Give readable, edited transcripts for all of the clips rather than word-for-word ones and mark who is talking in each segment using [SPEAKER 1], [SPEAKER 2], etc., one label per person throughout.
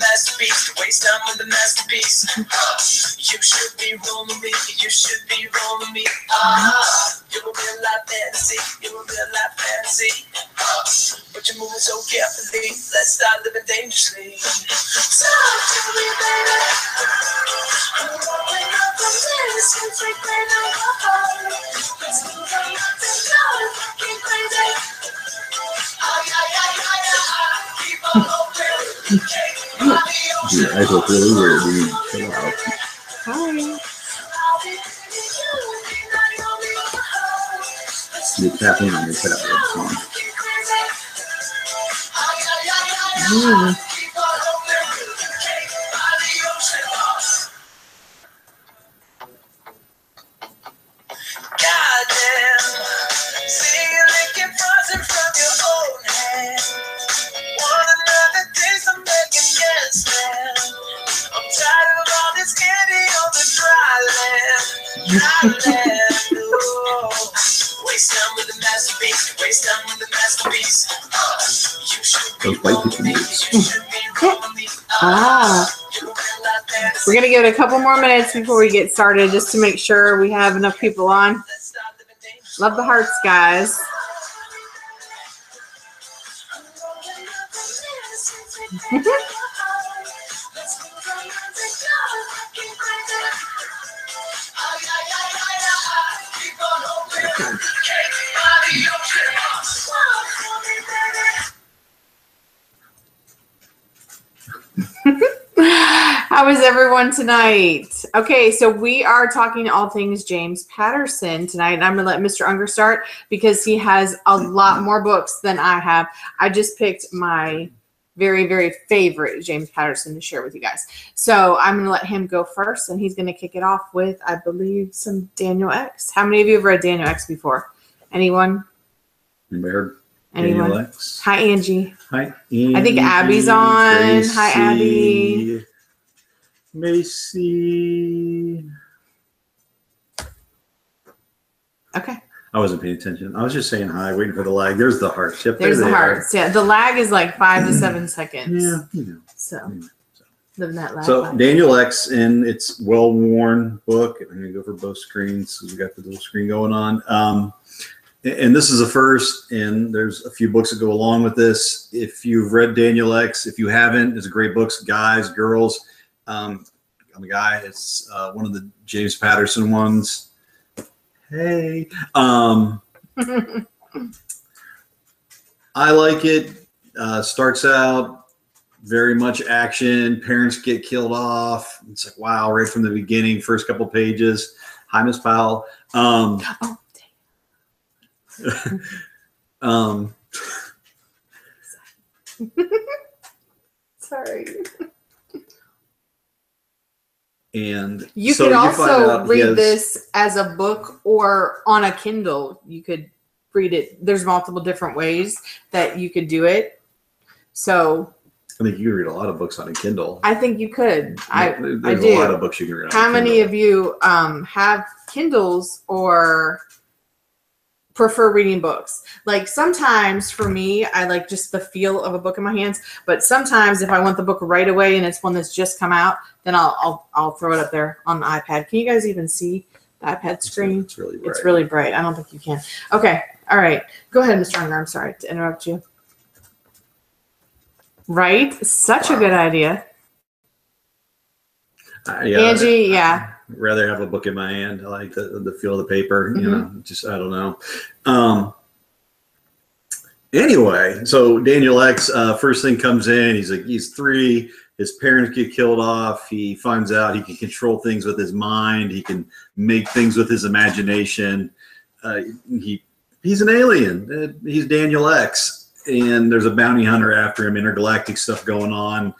[SPEAKER 1] masterpiece. Waste time with the masterpiece. You should be rolling me. You should be rolling me. You're a real life fantasy. You're a real life fantasy. But you're moving so carefully. Let's start living dangerously. Talk to me, baby. I'm rolling up the minutes. You take me to your heart. Let's move on up and go. Fucking crazy. Keep on open.
[SPEAKER 2] Your eyes look really weird. You need to chill out.
[SPEAKER 3] Hi.
[SPEAKER 2] You're tapping on your tablet. Those white people moves.
[SPEAKER 3] We're going to give it a couple more minutes before we get started just to make sure we have enough people on. Love the hearts, guys. How is everyone tonight? Okay, so we are talking all things James Patterson tonight, and I'm going to let Mr. Unger start because he has a lot more books than I have. I just picked my very, very favorite James Patterson to share with you guys. So I'm going to let him go first, and he's going to kick it off with, I believe, some Daniel X. How many of you have read Daniel X before? Anyone?
[SPEAKER 2] Remember
[SPEAKER 3] Anyone?
[SPEAKER 2] Daniel X?
[SPEAKER 3] Hi, Angie.
[SPEAKER 2] Hi, Angie.
[SPEAKER 3] I think Abby's on.
[SPEAKER 2] Gracie,
[SPEAKER 3] Hi, Abby.
[SPEAKER 2] Macy.
[SPEAKER 3] Okay.
[SPEAKER 2] I wasn't paying attention. I was just saying hi, waiting for the lag. There's the hearts. Yep,
[SPEAKER 3] There's the hearts. Yeah, the lag is like 5 to 7 seconds.
[SPEAKER 2] Yeah, you know.
[SPEAKER 3] So living that lag.
[SPEAKER 2] So Daniel X, and it's well-worn book. I'm going to go for both screens because we got the little screen going on. And this is a first, and there's a few books that go along with this. If you've read Daniel X, if you haven't, it's a great book. Guys, girls. I'm a guy. It's one of the James Patterson ones. Hey. I like it. Starts out very much action. Parents get killed off. It's like, wow, right from the beginning, first couple pages. Hi, Miss Powell.
[SPEAKER 3] Sorry.
[SPEAKER 2] And
[SPEAKER 3] you could also read this as a book or on a Kindle. You could read it. There's multiple different ways that you could do it. So
[SPEAKER 2] I think you could read a lot of books on a Kindle.
[SPEAKER 3] I think you could. I do.
[SPEAKER 2] A lot of books you can read on a Kindle.
[SPEAKER 3] How many of you have Kindles or prefer reading books? Like sometimes for me, I like just the feel of a book in my hands, but sometimes if I want the book right away and it's one that's just come out, then I'll throw it up there on the iPad. Can you guys even see the iPad screen?
[SPEAKER 2] It's really bright.
[SPEAKER 3] It's really bright. I don't think you can. Okay. All right. Go ahead, Mr. Unger. I'm sorry to interrupt you. Right? Such a good idea. Angie, yeah.
[SPEAKER 2] Rather have a book in my hand. I like the feel of the paper, you know, just, I don't know. Anyway, so Daniel X, first thing comes in, he's 3, his parents get killed off. He finds out he can control things with his mind. He can make things with his imagination. He's an alien. He's Daniel X, and there's a bounty hunter after him, intergalactic stuff going on,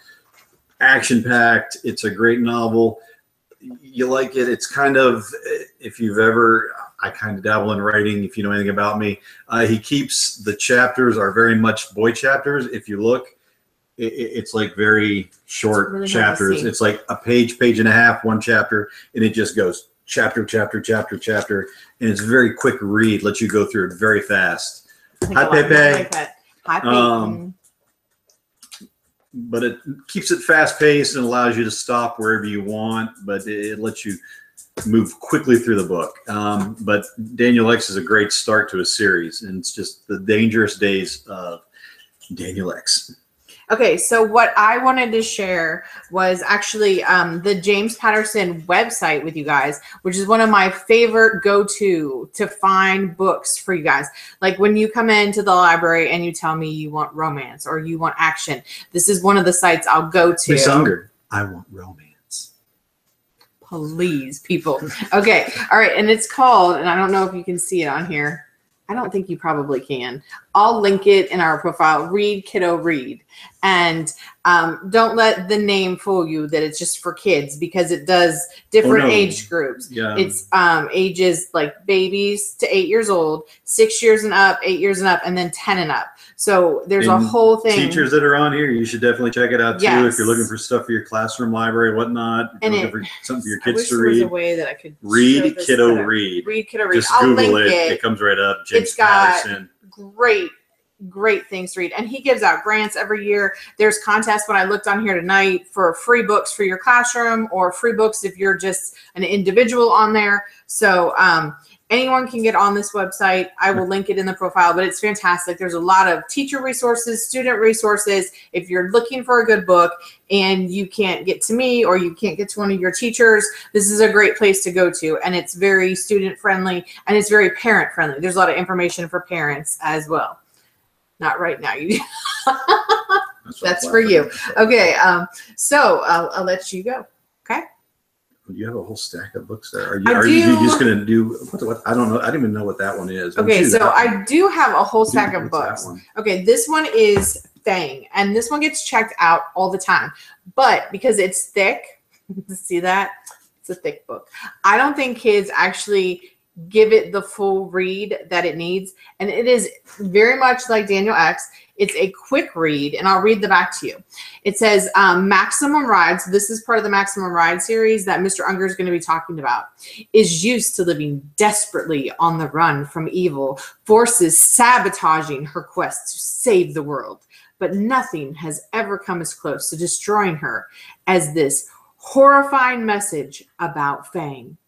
[SPEAKER 2] action-packed. It's a great novel. You like it. It's kind of, if you've ever, I kind of dabble in writing, if you know anything about me. He keeps the chapters are very much boy chapters. If you look, it's like very short really chapters. It's like a page and a half, one chapter, and it just goes chapter, chapter, chapter, chapter. And it's a very quick read, lets you go through it very fast. Hi, Pepe.
[SPEAKER 3] Hi, Pepe.
[SPEAKER 2] but it keeps it fast paced and allows you to stop wherever you want, but it lets you move quickly through the book. But Daniel X is a great start to a series, and it's just the dangerous days of Daniel X.
[SPEAKER 3] Okay, so what I wanted to share was actually the James Patterson website with you guys, which is one of my favorite go-to to find books for you guys. Like when you come into the library and you tell me you want romance or you want action, this is one of the sites I'll go to.
[SPEAKER 2] Miss Unger, I want romance.
[SPEAKER 3] Please, people. Okay, all right, and it's called, and I don't know if you can see it on here. I don't think you probably can. I'll link it in our profile. Read, kiddo, read. And don't let the name fool you that it's just for kids, because it does different age groups.
[SPEAKER 2] Yeah.
[SPEAKER 3] It's ages like babies to 8 years old, 6 years and up, 8 years and up, and then 10 and up. So there's a whole thing.
[SPEAKER 2] Teachers that are on here, you should definitely check it out too.
[SPEAKER 3] Yes.
[SPEAKER 2] If you're looking for stuff for your classroom library, whatnot, if you're looking for something for your kids to
[SPEAKER 3] there was
[SPEAKER 2] read.
[SPEAKER 3] a way that I could
[SPEAKER 2] Read, kiddo, read.
[SPEAKER 3] Read, kiddo, read.
[SPEAKER 2] Just
[SPEAKER 3] I'll
[SPEAKER 2] Google
[SPEAKER 3] link
[SPEAKER 2] it. It comes right up. James
[SPEAKER 3] It's got
[SPEAKER 2] Patterson.
[SPEAKER 3] great things to read, and he gives out grants every year. There's contests when I looked on here tonight for free books for your classroom, or free books if you're just an individual on there. So anyone can get on this website. I will link it in the profile, but it's fantastic. There's a lot of teacher resources, student resources. If you're looking for a good book and you can't get to me or you can't get to one of your teachers, this is a great place to go to. And it's very student friendly and it's very parent friendly. There's a lot of information for parents as well. Not right now. That's for you. Okay. So I'll let you go. Okay.
[SPEAKER 2] You have a whole stack of books there. Are you just going to do what? I don't know. I don't even know what that one is.
[SPEAKER 3] Okay, so I do have a whole stack of books. Okay, this one is Fang, and this one gets checked out all the time. But because it's thick, see that? It's a thick book. I don't think kids actually give it the full read that it needs, and it is very much like Daniel X. It's a quick read, and I'll read the back to you. It says Maximum Ride, so this is part of the Maximum Ride series that Mr. Unger is going to be talking about, is used to living desperately on the run from evil forces sabotaging her quest to save the world. But nothing has ever come as close to destroying her as this horrifying message about Fang.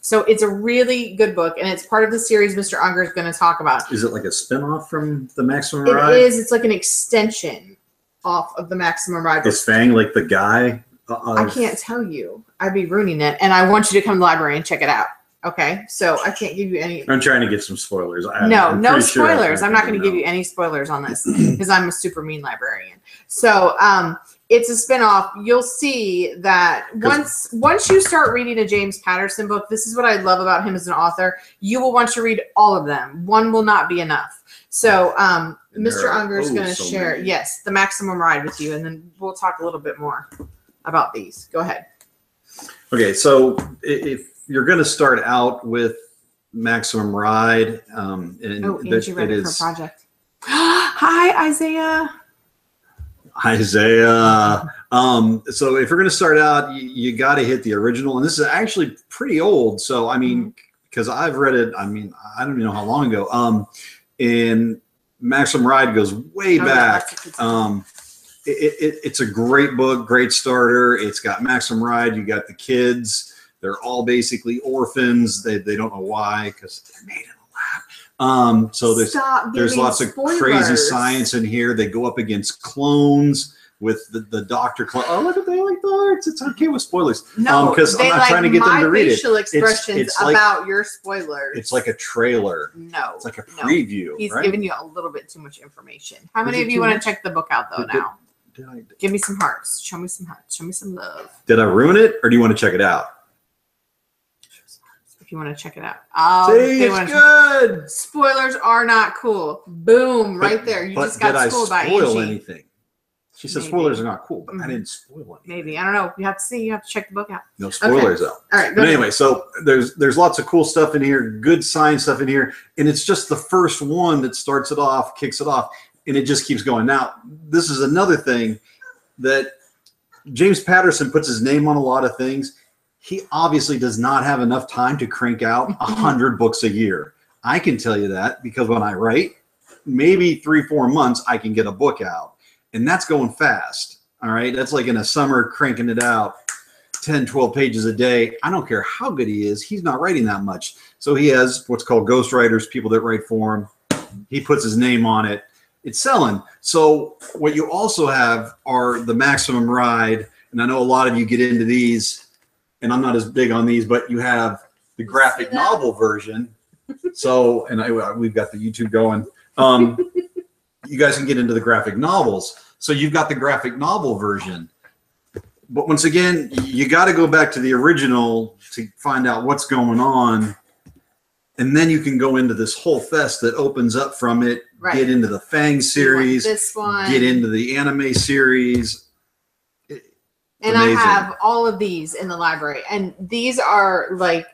[SPEAKER 3] So it's a really good book, and it's part of the series Mr. Unger is going to talk about.
[SPEAKER 2] Is it like a spinoff from the Maximum Ride?
[SPEAKER 3] It is. It's like an extension off of the Maximum Ride.
[SPEAKER 2] Is Fang like the guy?
[SPEAKER 3] I can't tell you. I'd be ruining it, and I want you to come to the library and check it out. Okay? So I can't give you any.
[SPEAKER 2] I'm trying to get some spoilers.
[SPEAKER 3] No spoilers. I'm not going to give you any spoilers on this because I'm a super mean librarian. So it's a spinoff. You'll see that once you start reading a James Patterson book, this is what I love about him as an author. You will want to read all of them. One will not be enough. So Mr. Unger is going to share, yes, the Maximum Ride with you, and then we'll talk a little bit more about these. Go ahead.
[SPEAKER 2] Okay, so if you're going to start out with Maximum Ride,
[SPEAKER 3] Angie ready for a project. Hi, Isaiah.
[SPEAKER 2] So if you're going to start out, you got to hit the original, and this is actually pretty old. So I mean, because I've read it, I mean, I don't even know how long ago. And Maximum Ride goes way back. It's a great book, great starter. It's got Maximum Ride. You got the kids. They're all basically orphans. They don't know why, because they're made in a lab. So there's lots of crazy science in here. They go up against clones with the doctor clone. Oh, look at they like the arts. It's okay with spoilers.
[SPEAKER 3] No,
[SPEAKER 2] because I'm not trying to get them to read it.
[SPEAKER 3] Facial expressions it's about your spoilers.
[SPEAKER 2] It's like a trailer.
[SPEAKER 3] No,
[SPEAKER 2] it's like a preview.
[SPEAKER 3] He's giving you a little bit too much information. How many of you want to check the book out though now? Give me some hearts. Show me some hearts. Show me some love.
[SPEAKER 2] Did I ruin it, or do you want to check it out?
[SPEAKER 3] If you want to check it out.
[SPEAKER 2] See, it's good.
[SPEAKER 3] Spoilers are not cool. Boom, right there. You just got schooled by Angie.
[SPEAKER 2] Did I spoil anything? She said spoilers are not cool, but I didn't spoil anything.
[SPEAKER 3] Maybe. I don't know. You have to see. You have to check the book out.
[SPEAKER 2] No spoilers, though.
[SPEAKER 3] All right.
[SPEAKER 2] But anyway, so there's lots of cool stuff in here, good science stuff in here, and it's just the first one that starts it off, kicks it off, and it just keeps going. Now, this is another thing that James Patterson puts his name on a lot of things. He obviously does not have enough time to crank out 100 books a year. I can tell you that because when I write, maybe 3-4 months, I can get a book out. And that's going fast. All right. That's like in a summer cranking it out 10, 12 pages a day. I don't care how good he is. He's not writing that much. So he has what's called ghostwriters, people that write for him. He puts his name on it. It's selling. So what you also have are the Maximum Ride. And I know a lot of you get into these, and I'm not as big on these, but you have the graphic novel version. So, and we've got the YouTube going. You guys can get into the graphic novels. So you've got the graphic novel version. But once again, you got to go back to the original to find out what's going on. And then you can go into this whole fest that opens up from it,
[SPEAKER 3] Right.
[SPEAKER 2] Get into the Fang series,
[SPEAKER 3] this one.
[SPEAKER 2] Get into the anime series.
[SPEAKER 3] And
[SPEAKER 2] amazing.
[SPEAKER 3] I have all of these in the library. And these are like,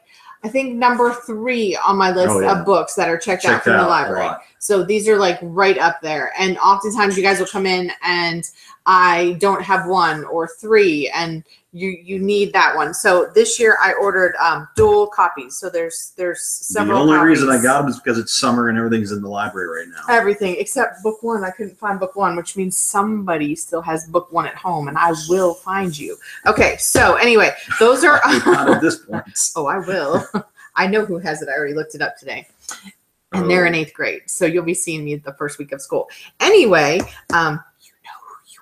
[SPEAKER 3] I think number 3 on my list of books that are checked out from the library. So these are like right up there. And oftentimes you guys will come in and I don't have 1 or 3 and you need that one. So this year I ordered dual copies. So there's several
[SPEAKER 2] The only
[SPEAKER 3] copies.
[SPEAKER 2] reason I got them is because it's summer and everything's in the library right now.
[SPEAKER 3] Everything except book 1. I couldn't find book 1, which means somebody still has book 1 at home and I will find you. Okay. So anyway, those are
[SPEAKER 2] not at this point.
[SPEAKER 3] Oh, I will. I know who has it. I already looked it up today. And they're in 8th grade. So you'll be seeing me the first week of school. Anyway, you know who you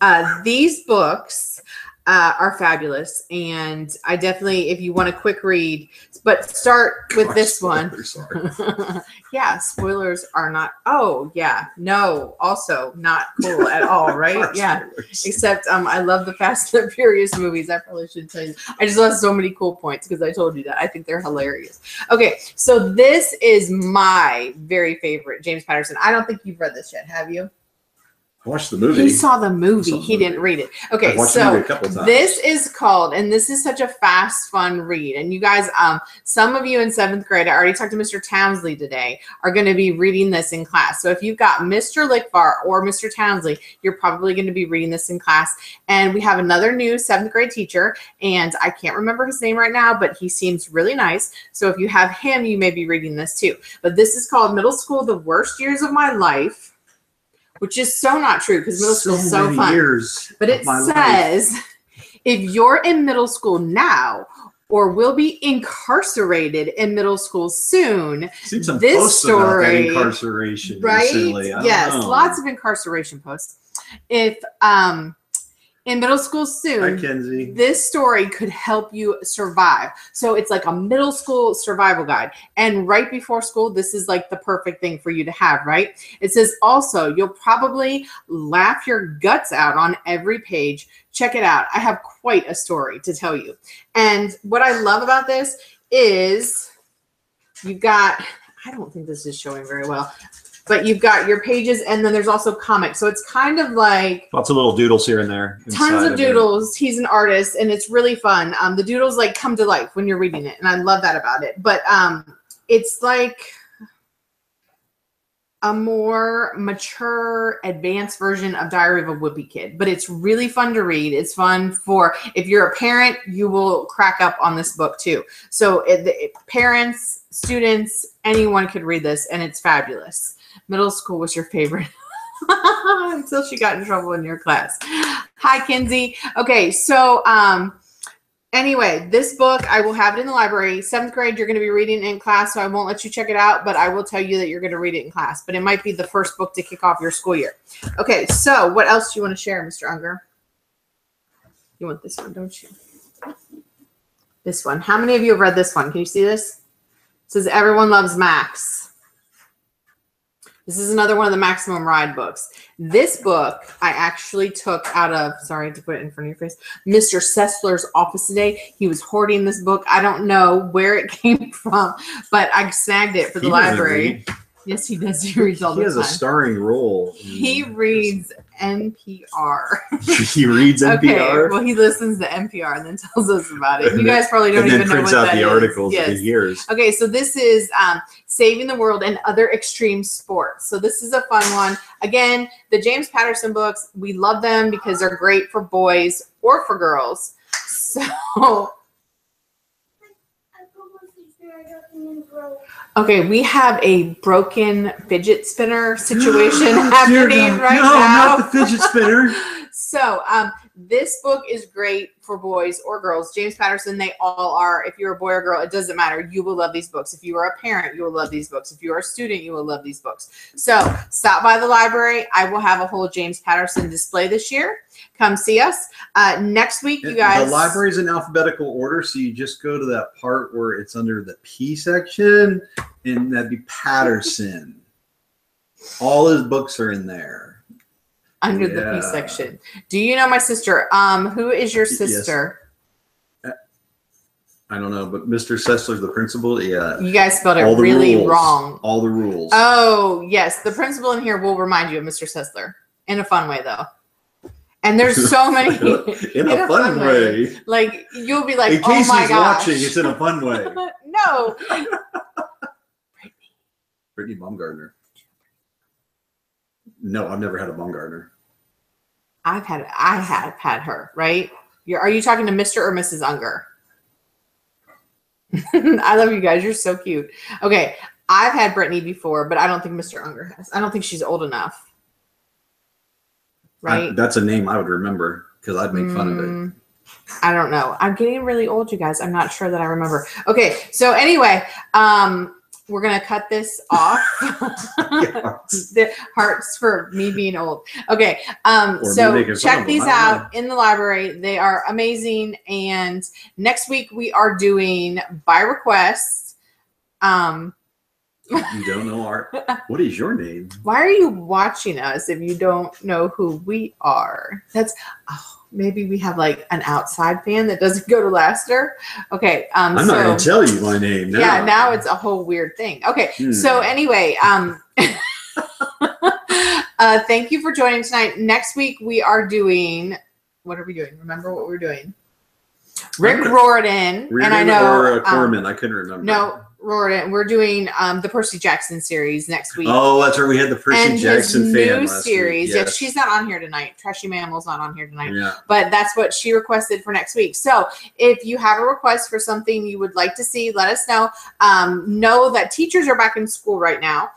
[SPEAKER 3] are. These books are fabulous. And I definitely, if you want a quick read, but start with this one. Yeah, spoilers are not, oh, yeah, no, also not cool at all, right? Yeah, except I love the Fast and the Furious movies. I probably should tell you. I just lost so many cool points because I told you that. I think they're hilarious. Okay, so this is my very favorite James Patterson. I don't think you've read this yet, have you?
[SPEAKER 2] I watched the movie.
[SPEAKER 3] He saw the movie. He didn't read it. Okay, so this is called, and this is such a fast, fun read. And you guys, some of you in 7th grade, I already talked to Mr. Townsley today, are going to be reading this in class. So if you've got Mr. Lickbar or Mr. Townsley, you're probably going to be reading this in class. And we have another new 7th grade teacher, and I can't remember his name right now, but he seems really nice. So if you have him, you may be reading this too. But this is called Middle School, The Worst Years of My Life. Which is so not true because middle school is so fun. But it says, if you're in middle school now or will be incarcerated in middle school soon, this story,
[SPEAKER 2] about that incarceration,
[SPEAKER 3] right?
[SPEAKER 2] Recently.
[SPEAKER 3] Yes, lots of incarceration posts. If in middle school soon,
[SPEAKER 2] Kenzie,
[SPEAKER 3] this story could help you survive. So it's like a middle school survival guide. And right before school, this is like the perfect thing for you to have, right? It says also, you'll probably laugh your guts out on every page. Check it out. I have quite a story to tell you. And what I love about this is you've got, I don't think this is showing very well, but you've got your pages and then there's also comics. So it's kind of like
[SPEAKER 2] lots of little doodles here and there.
[SPEAKER 3] Tons of doodles. He's an artist and it's really fun. The doodles like come to life when you're reading it. And I love that about it. But it's like a more mature, advanced version of Diary of a Wimpy Kid. But it's really fun to read. It's fun for, if you're a parent, you will crack up on this book too. So parents, students, anyone could read this and it's fabulous. Middle school was your favorite until she got in trouble in your class. Hi, Kinsey. Okay, so anyway, this book, I will have it in the library. 7th grade, you're going to be reading it in class, so I won't let you check it out, but I will tell you that you're going to read it in class. But it might be the first book to kick off your school year. Okay, so what else do you want to share, Mr. Unger? You want this one, don't you? This one. How many of you have read this one? Can you see this? It says, Everyone Loves Max. This is another one of the Maximum Ride books. This book I actually took out of, sorry to put it in front of your face, Mr. Sessler's office today. He was hoarding this book. I don't know where it came from, but I snagged it for the library. Yes, he does. He reads all the time.
[SPEAKER 2] He has a starring role.
[SPEAKER 3] He reads NPR.
[SPEAKER 2] He reads NPR?
[SPEAKER 3] Okay, well, he listens to NPR and then tells us about it. You guys probably don't even know what that is.
[SPEAKER 2] And then prints out the articles that he hears.
[SPEAKER 3] Okay, so this is Saving the World and Other Extreme Sports. So this is a fun one. Again, the James Patterson books, we love them because they're great for boys or for girls. So Okay, we have a broken fidget spinner situation
[SPEAKER 2] Dear
[SPEAKER 3] happening
[SPEAKER 2] God.
[SPEAKER 3] right
[SPEAKER 2] No,
[SPEAKER 3] now.
[SPEAKER 2] not the fidget spinner.
[SPEAKER 3] So, this book is great for boys or girls. James Patterson, they all are. If you're a boy or girl, it doesn't matter. You will love these books. If you are a parent, you will love these books. If you are a student, you will love these books. So, stop by the library. I will have a whole James Patterson display this year. Come see us. Next week, you guys.
[SPEAKER 2] The library's in alphabetical order, so you just go to that part where it's under the P section, and that'd be Patterson. All his books are in there.
[SPEAKER 3] Under the P section. Do you know my sister? Who is your sister?
[SPEAKER 2] Yes. I don't know, but Mr. Sessler's the principal. Yeah.
[SPEAKER 3] You guys spelled it really wrong.
[SPEAKER 2] All the rules.
[SPEAKER 3] Oh, yes. The principal in here will remind you of Mr. Sessler. In a fun way, though. And there's so many.
[SPEAKER 2] in a fun way.
[SPEAKER 3] Like, you'll be like,
[SPEAKER 2] in case
[SPEAKER 3] oh my
[SPEAKER 2] he's
[SPEAKER 3] gosh.
[SPEAKER 2] watching, it's in a fun way.
[SPEAKER 3] No.
[SPEAKER 2] Brittany Baumgartner. No, I've never had a Baumgartner.
[SPEAKER 3] I have had her, right? Are you talking to Mr. or Mrs. Unger? I love you guys. You're so cute. Okay. I've had Brittany before, but I don't think Mr. Unger has. I don't think she's old enough. Right?
[SPEAKER 2] That's a name I would remember because I'd make fun of it.
[SPEAKER 3] I don't know. I'm getting really old, you guys. I'm not sure that I remember. Okay. So anyway, we're going to cut this off. The hearts for me being old. Okay. So check these out in the library. They are amazing. And next week we are doing by request.
[SPEAKER 2] You don't know art. What is your name?
[SPEAKER 3] Why are you watching us if you don't know who we are? Maybe we have like an outside fan that doesn't go to Laster. Okay.
[SPEAKER 2] I'm not going to tell you my name now.
[SPEAKER 3] Yeah, now it's a whole weird thing. Okay. So anyway, thank you for joining tonight. Next week we are doing, what are we doing? Remember what we're doing? Rick Riordan. And I know.
[SPEAKER 2] Or Corman. I couldn't remember.
[SPEAKER 3] No. Riordan. We're doing the Percy Jackson series next week.
[SPEAKER 2] Oh, that's right. We had the Percy Jackson fan
[SPEAKER 3] last series.
[SPEAKER 2] Week. Yes.
[SPEAKER 3] Yeah, she's not on here tonight. Trashy Mammal's not on here tonight.
[SPEAKER 2] Yeah.
[SPEAKER 3] But that's what she requested for next week. So if you have a request for something you would like to see, let us know. Know that teachers are back in school right now.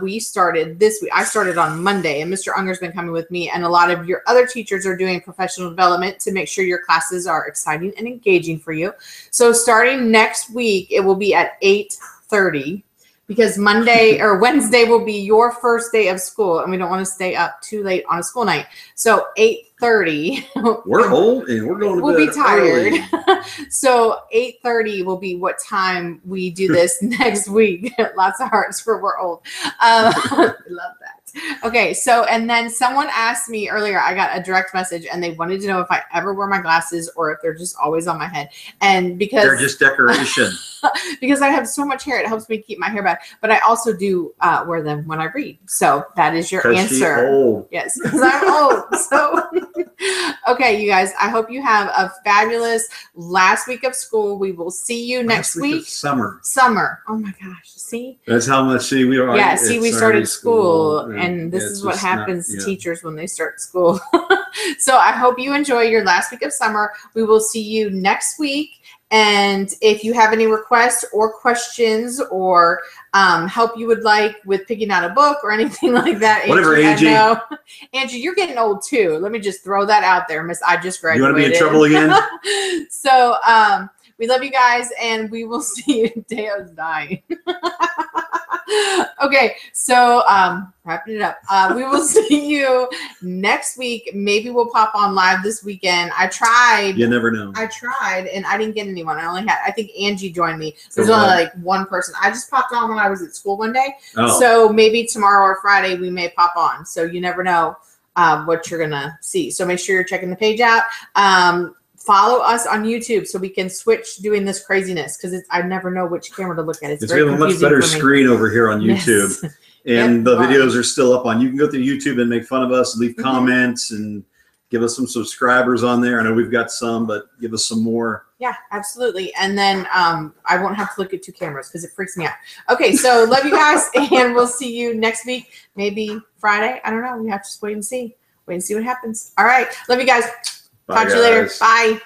[SPEAKER 3] We started this week. I started on Monday, and Mr. Unger's been coming with me, and a lot of your other teachers are doing professional development to make sure your classes are exciting and engaging for you. So starting next week, it will be at 8:30 because Monday or Wednesday will be your first day of school, and we don't want to stay up too late on a school night. So 8:30.
[SPEAKER 2] We're old and we're going to
[SPEAKER 3] we'll
[SPEAKER 2] bed
[SPEAKER 3] be tired.
[SPEAKER 2] early.
[SPEAKER 3] So 8:30 will be what time we do this next week. Lots of hearts for we're old. I love that. Okay, so and then someone asked me earlier, I got a direct message and they wanted to know if I ever wear my glasses or if they're just always on my head. And because
[SPEAKER 2] they're just decoration.
[SPEAKER 3] Because I have so much hair, it helps me keep my hair back. But I also do wear them when I read. So that is your answer.
[SPEAKER 2] Old.
[SPEAKER 3] Yes, because I'm old. So okay, you guys, I hope you have a fabulous last week of school. We will see you next week.
[SPEAKER 2] Summer.
[SPEAKER 3] Oh my gosh. See?
[SPEAKER 2] That's how much we are.
[SPEAKER 3] Yeah, see, we started school and this is what happens to teachers when they start school. So I hope you enjoy your last week of summer. We will see you next week. And if you have any requests or questions or help you would like with picking out a book or anything like that,
[SPEAKER 2] whatever, Angie.
[SPEAKER 3] I know. Angie, you're getting old too. Let me just throw that out there, Miss. I just graduated.
[SPEAKER 2] You want to be in trouble again?
[SPEAKER 3] So we love you guys, and we will see you. Deo's dying. Okay, so wrapping it up. We will see you next week. Maybe we'll pop on live this weekend. I tried.
[SPEAKER 2] You never know.
[SPEAKER 3] I tried, and I didn't get anyone. I think Angie joined me. There's only like one person. I just popped on when I was at school one day.
[SPEAKER 2] Oh.
[SPEAKER 3] So maybe tomorrow or Friday we may pop on. So you never know what you're going to see. So make sure you're checking the page out. Follow us on YouTube so we can switch doing this craziness because I never know which camera to look at. It's
[SPEAKER 2] we have a much better screen over here on YouTube.
[SPEAKER 3] Yes.
[SPEAKER 2] And the videos are still up on. You can go through YouTube and make fun of us, leave comments, and give us some subscribers on there. I know we've got some, but give us some more.
[SPEAKER 3] Yeah, absolutely. And then I won't have to look at two cameras because it freaks me out. Okay, so love you guys, and we'll see you next week, maybe Friday. I don't know. We have to just wait and see. Wait and see what happens. All right. Love you guys.
[SPEAKER 2] Bye,
[SPEAKER 3] Talk to you later. Bye.